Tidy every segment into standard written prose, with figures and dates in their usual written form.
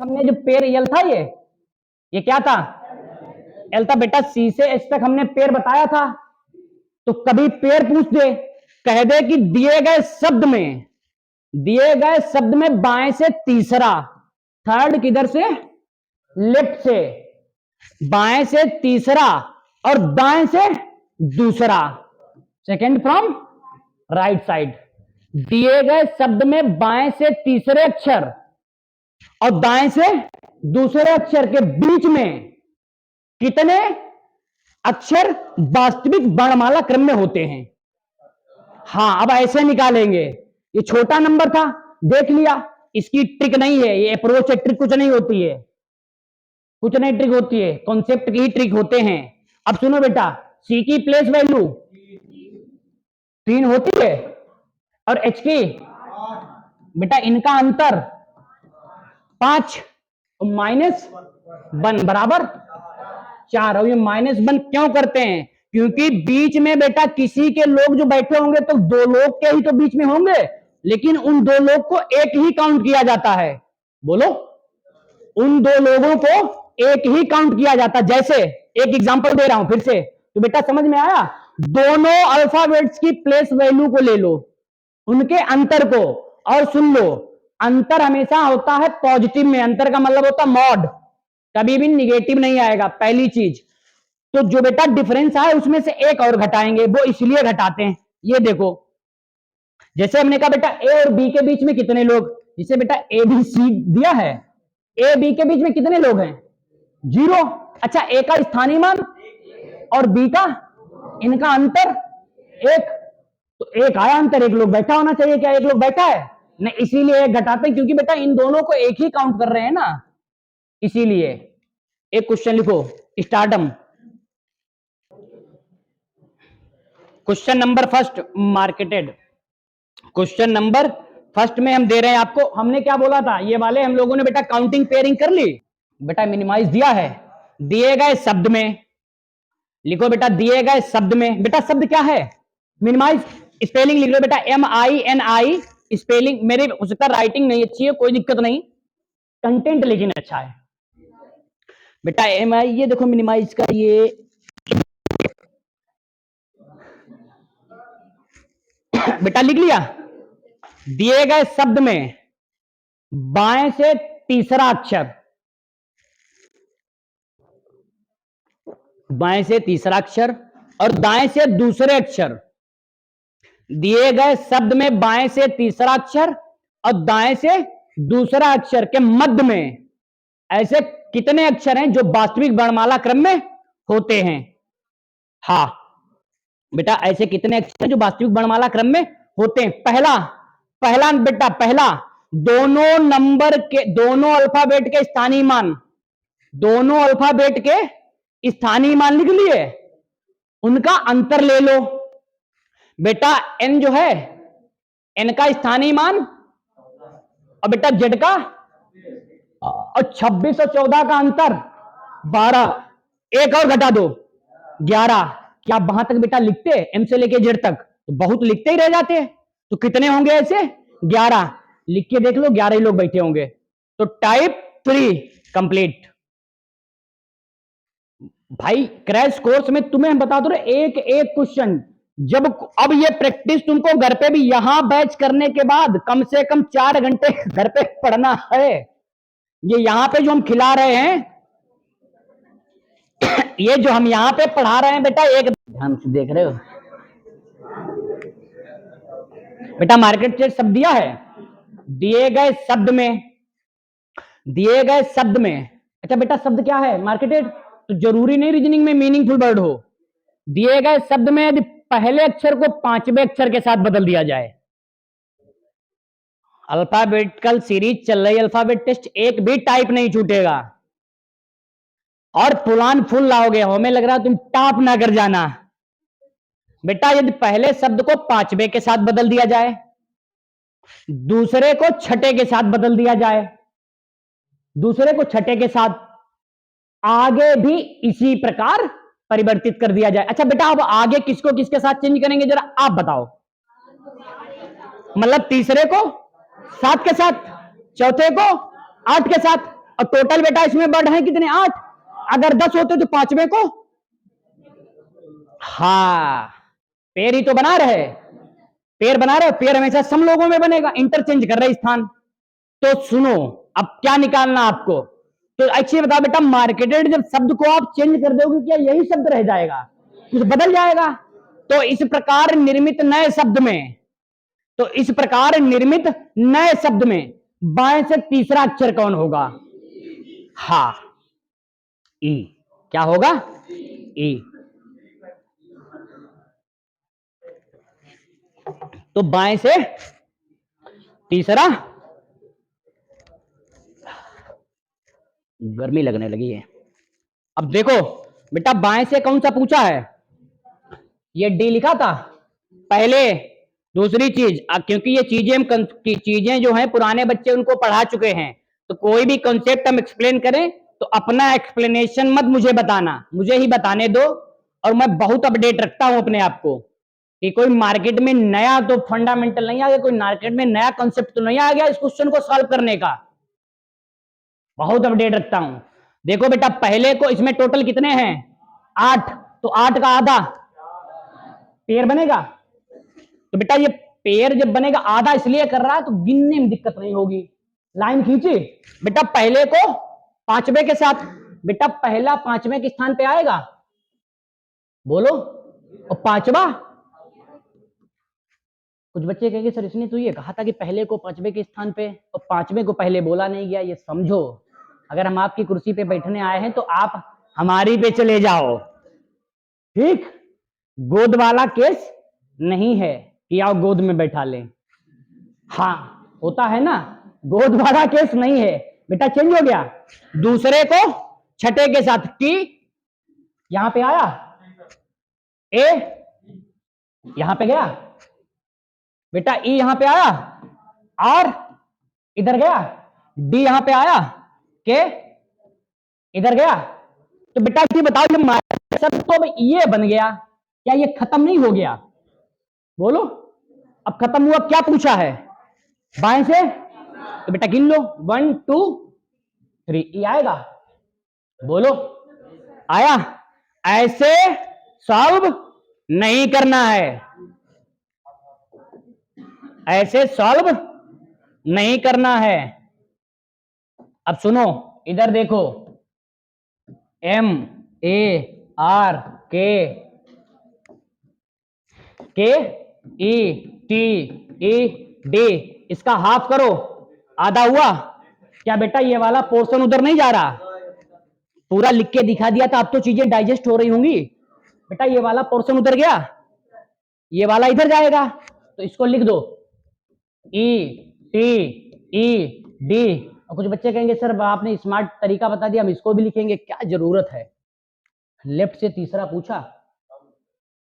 हमने जो pair L था, ये क्या था? एल था बेटा। सी से एच तक हमने पेयर बताया था। तो कभी पेयर पूछ दे, कह दे कि दिए गए शब्द में बाएं से तीसरा, थर्ड किधर से? लेफ्ट से। बाएं से तीसरा और दाएं से दूसरा, सेकंड फ्रॉम राइट साइड। दिए गए शब्द में बाएं से तीसरे अक्षर और दाएं से दूसरे अक्षर के बीच में कितने अक्षर वास्तविक वर्णमाला क्रम में होते हैं? हाँ, अब ऐसे निकालेंगे। ये छोटा नंबर था, देख लिया। इसकी ट्रिक नहीं है, ये अप्रोच है, ट्रिक कुछ नहीं होती है, कुछ नहीं ट्रिक होती है, कॉन्सेप्ट की ही ट्रिक होते हैं। अब सुनो बेटा, सी की प्लेस वैल्यू 3 होती है और एच की बेटा इनका अंतर 5 -1 बराबर 4। और ये -1 क्यों करते हैं? क्योंकि बीच में बेटा किसी के लोग जो बैठे होंगे तो 2 लोग के ही तो बीच में होंगे, लेकिन उन 2 लोग को एक ही काउंट किया जाता है। बोलो, उन 2 लोगों को एक ही काउंट किया जाता है। जैसे एक एग्जांपल दे रहा हूं फिर से, तो बेटा समझ में आया? दोनों अल्फाबेट्स की प्लेस वैल्यू को ले लो, उनके अंतर को, और सुन लो, अंतर हमेशा होता है पॉजिटिव में। अंतर का मतलब होता है मॉड, कभी भी निगेटिव नहीं आएगा, पहली चीज। तो जो बेटा डिफरेंस आए उसमें से एक और घटाएंगे, वो इसलिए घटाते हैं। ये देखो, जैसे हमने कहा बेटा ए और बी के बीच में कितने लोग, जिसे बेटा ए बी सी दिया है, ए बी के बीच में कितने लोग हैं? 0। अच्छा, ए का स्थानीय मान और बी का, इनका अंतर 1। तो एक आया अंतर, एक लोग बैठा होना चाहिए। क्या एक लोग बैठा है? नहीं, इसीलिए एक घटाते हैं, क्योंकि बेटा इन दोनों को एक ही काउंट कर रहे हैं ना, इसीलिए। एक क्वेश्चन लिखो, स्टार्टम। Question number first, marketed. Question number first में हम दे रहे हैं आपको, हमने क्या बोला था, ये वाले हम लोगों ने बेटा काउंटिंग पेयरिंग कर ली। बेटा मिनिमाइज दिया है, दिए गए शब्द में लिखो बेटा, दिए गए शब्द में, बेटा शब्द क्या है? मिनिमाइज। स्पेलिंग लिख लो बेटा, MINI। स्पेलिंग मेरे हो सकता है राइटिंग नहीं अच्छी है, कोई दिक्कत नहीं, कंटेंट लेकिन अच्छा है बेटा। MI, ये देखो मिनिमाइज का, ये बेटा लिख लिया। दिए गए शब्द में बाएं से तीसरा अक्षर, बाएं से तीसरा अक्षर और दाएं से दूसरे अक्षर। दिए गए शब्द में बाएं से तीसरा अक्षर और दाएं से दूसरा अक्षर के मध्य में ऐसे कितने अक्षर हैं जो वास्तविक वर्णमाला क्रम में होते हैं? हाँ बेटा, ऐसे कितने अक्षर हैं जो वास्तविक वर्णमाला क्रम में होते हैं? पहला बेटा, पहला, दोनों नंबर के, दोनों अल्फाबेट के स्थानीय मान, दोनों अल्फाबेट के स्थानीय मान लिख लिए, उनका अंतर ले लो बेटा। n जो है, n का स्थानीय मान और बेटा z का, और 26 और 14 का अंतर 12, एक और घटा दो 11। क्या वहां तक बेटा लिखते हैं? m से लेके z तक तो बहुत लिखते ही रह जाते हैं। तो कितने होंगे ऐसे? 11। लिख के देख लो, 11 ही लोग बैठे होंगे। तो टाइप 3 कंप्लीट। भाई क्रैश कोर्स में तुम्हें हम बता दो, एक एक क्वेश्चन, जब अब ये प्रैक्टिस तुमको घर पे भी यहां बैच करने के बाद कम से कम 4 घंटे घर पे पढ़ना है। ये यहां पे जो हम खिला रहे हैं, ये जो हम यहां पे पढ़ा रहे हैं बेटा, एक ध्यान से देख रहे हो बेटा, मार्केट से शब्द दिया है, दिए गए शब्द में, दिए गए शब्द में, अच्छा बेटा शब्द क्या है? मार्केटेड। तो जरूरी नहीं रीजनिंग में मीनिंगफुल वर्ड हो। दिए गए शब्द में यदि पहले अक्षर को 5वें अक्षर के साथ बदल दिया जाए, अल्फाबेटिकल सीरीज चल रही, अल्फाबेट टेस्ट, एक भी टाइप नहीं छूटेगा और पुलान फुल लाओगे। हमें लग रहा है तुम टॉप ना कर जाना बेटा। यदि पहले शब्द को 5वें के साथ बदल दिया जाए, दूसरे को 6ठे के साथ बदल दिया जाए, दूसरे को 6ठे के साथ, आगे भी इसी प्रकार परिवर्तित कर दिया जाए। अच्छा बेटा, अब आगे किसको किसके साथ चेंज करेंगे जरा आप बताओ? मतलब तीसरे को 7 के साथ, चौथे को 8 के साथ, और टोटल बेटा इसमें बढ़ है कितने 8। अगर 10 होते तो पांचवें को, हाँ पेयर ही तो बना रहे, पेयर बना रहे, पेयर हमेशा सम लोगों में बनेगा, इंटरचेंज कर रहे स्थान। तो सुनो अब क्या निकालना आपको, तो अच्छी बता बेटा, मार्केटेड जब शब्द को आप चेंज कर दोगे क्या यही शब्द रह जाएगा, कुछ बदल जाएगा। तो इस प्रकार निर्मित नए शब्द में, तो इस प्रकार निर्मित नए शब्द में बाएं से तीसरा अक्षर कौन होगा? हा, ई। क्या होगा? ई। तो बाएं से तीसरा, गर्मी लगने लगी है। अब देखो बेटा बाएं से कौन सा पूछा है, ये डी लिखा था पहले। दूसरी चीज, क्योंकि ये चीजें जो हैं पुराने बच्चे उनको पढ़ा चुके हैं, तो कोई भी कॉन्सेप्ट हम एक्सप्लेन करें तो अपना एक्सप्लेनेशन मत मुझे बताना, मुझे ही बताने दो। और मैं बहुत अपडेट रखता हूं अपने आप को कि कोई मार्केट में नया तो फंडामेंटल नहीं आ गया, कोई मार्केट में नया कॉन्सेप्ट तो नहीं आ गया इस क्वेश्चन को सॉल्व करने का, बहुत अपडेट रखता हूं। देखो बेटा पहले को, इसमें टोटल कितने हैं 8, तो 8 का आधा पेयर बनेगा। तो बेटा ये पेयर जब बनेगा आधा इसलिए कर रहा है तो गिनने में दिक्कत नहीं होगी। लाइन खींची बेटा, पहले को पांचवे के साथ, बेटा पहला पांचवे के स्थान पे आएगा, बोलो। और पांचवा, कुछ बच्चे कहेंगे सर इसने तो ये कहा था कि पहले को पांचवे के स्थान पे, और पांचवे को पहले बोला नहीं गया। ये समझो, अगर हम आपकी कुर्सी पे बैठने आए हैं तो आप हमारी पे चले जाओ, ठीक। गोद वाला केस नहीं है कि आओ गोद में बैठा लें, हाँ होता है ना, गोद वाला केस नहीं है बेटा, चेंज हो गया। दूसरे को छठे के साथ टी यहां पे आया, ए यहां पे गया बेटा, ई यहां पे आया, आर इधर गया, डी यहां पे आया, के इधर गया। तो बेटा ये बताओ ये सब तो ये बन गया, क्या ये खत्म नहीं हो गया? बोलो, अब खत्म हुआ, क्या पूछा है बाएं से, तो बेटा गिन लो 1 2 3, ई आएगा, बोलो आया। ऐसे सॉल्व नहीं करना है, ऐसे सॉल्व नहीं करना है। अब सुनो इधर देखो, एम ए आर के ई टी ई डी, इसका हाफ करो, आधा हुआ। क्या बेटा ये वाला पोर्शन उधर नहीं जा रहा? पूरा लिख के दिखा दिया था, अब तो चीजें डाइजेस्ट हो रही होंगी। बेटा ये वाला पोर्शन उधर गया, ये वाला इधर जाएगा, तो इसको लिख दो ई टी ई डी। और कुछ बच्चे कहेंगे सर आपने स्मार्ट तरीका बता दिया, हम इसको भी लिखेंगे, क्या जरूरत है, लेफ्ट से तीसरा पूछा,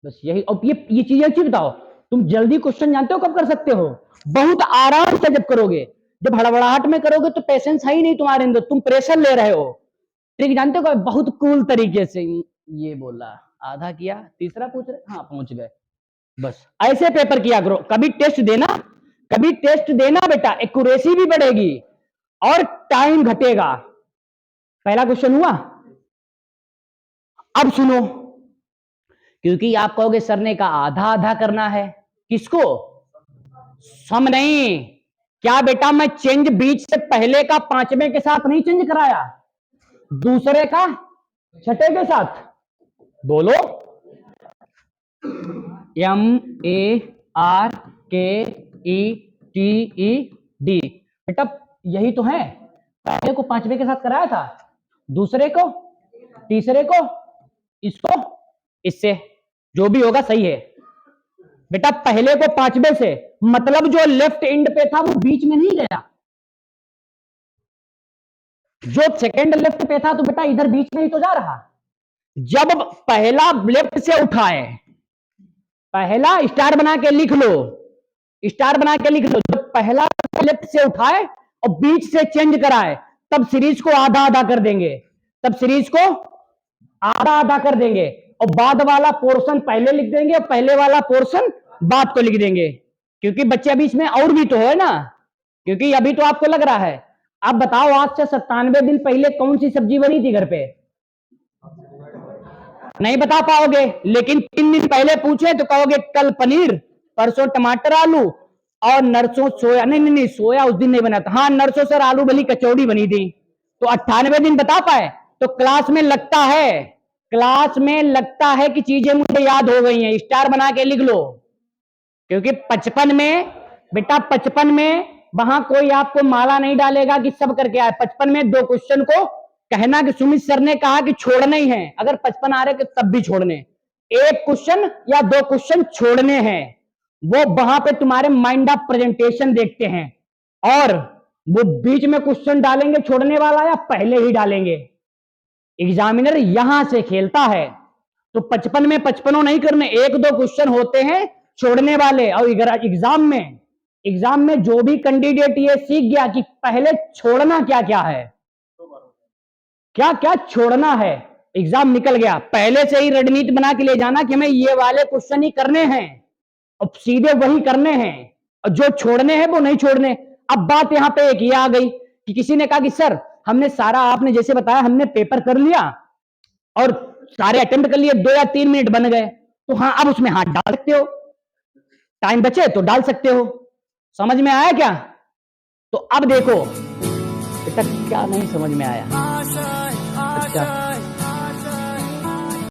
बस यही। और ये चीजें अच्छी बताओ, तुम जल्दी क्वेश्चन जानते हो कब कर सकते हो? बहुत आराम से जब करोगे, जब हड़बड़ाहट में करोगे तो पेशेंस है ही नहीं तुम्हारे अंदर, तुम प्रेशर ले रहे हो। ट्रिक जानते हो, बहुत कूल तरीके से ये बोला, आधा किया, तीसरा पूछ रहे, हाँ पहुंच गए, बस ऐसे पेपर किया करो। कभी टेस्ट देना, कभी टेस्ट देना बेटा, एक्यूरेसी भी बढ़ेगी और टाइम घटेगा। पहला क्वेश्चन हुआ। अब सुनो, क्योंकि आप कहोगे सर ने कहा आधा आधा करना है, किसको? सम नहीं। क्या बेटा मैं चेंज बीच से पहले का पांचवें के साथ नहीं चेंज कराया, दूसरे का छठे के साथ, बोलो। एम ए आर के ई टी ई डी, बेटा यही तो है, पहले को पांचवें के साथ कराया था, दूसरे को, तीसरे को, इसको इससे, जो भी होगा सही है। बेटा पहले को पांचवें से मतलब जो लेफ्ट एंड पे था वो बीच में नहीं गया, जो सेकंड लेफ्ट पे था तो बेटा इधर बीच में ही तो जा रहा। जब पहला लेफ्ट से उठाए, पहला स्टार बना के लिख लो, स्टार बना के लिख लो, जब पहला लेफ्ट से उठाए और बीच से चेंज कराए तब सीरीज को आधा आधा कर देंगे, तब सीरीज को आधा आधा कर देंगे और बाद वाला पोर्शन पहले लिख देंगे और पहले वाला पोर्शन बाद को लिख देंगे। क्योंकि बच्चे अभी इसमें और भी तो है ना, क्योंकि अभी तो आपको लग रहा है अब बताओ आज से 97 दिन पहले कौन सी सब्जी बनी थी घर पे? नहीं बता पाओगे, लेकिन 3 दिन पहले पूछे तो कहोगे कल पनीर, परसों टमाटर आलू, और नरसों सोया, नहीं नहीं नहीं सोया उस दिन नहीं बना था, हाँ नरसों सर आलू वाली कचौड़ी बनी थी। तो 98 दिन बता पाए? तो क्लास में लगता है, क्लास में लगता है कि चीजें मुझे याद हो गई हैं, स्टार बना के लिख लो। क्योंकि 55 में बेटा, 55 में वहां कोई आपको माला नहीं डालेगा कि सब करके आए। 55 में 2 क्वेश्चन को कहना कि सुमित सर ने कहा कि छोड़ने ही है, अगर 55 आ रहे तो तब भी छोड़ने, 1 क्वेश्चन या 2 क्वेश्चन छोड़ने हैं। वो वहां पे तुम्हारे माइंड ऑफ प्रेजेंटेशन देखते हैं, और वो बीच में क्वेश्चन डालेंगे छोड़ने वाला या पहले ही डालेंगे। एग्जामिनर यहां से खेलता है। तो 55 में 55 नहीं करने, 1-2 क्वेश्चन होते हैं छोड़ने वाले। और एग्जाम में जो भी कैंडिडेट ये सीख गया कि पहले छोड़ना क्या क्या है, क्या क्या छोड़ना है, एग्जाम निकल गया। पहले से ही रणनीति बना के ले जाना कि हमें ये वाले क्वेश्चन ही करने हैं और सीधे वही करने हैं, और जो छोड़ने हैं वो नहीं छोड़ने। अब बात यहां पे एक ये आ गई कि किसी ने कहा कि सर हमने सारा, आपने जैसे बताया, हमने पेपर कर लिया और सारे अटेम्प्ट कर लिए, 2 या 3 मिनट बन गए, तो हाँ अब उसमें हाथ डाल सकते हो, टाइम बचे तो डाल सकते हो। समझ में आया क्या? तो अब देखो बेटा, क्या नहीं समझ में आया? अच्छा,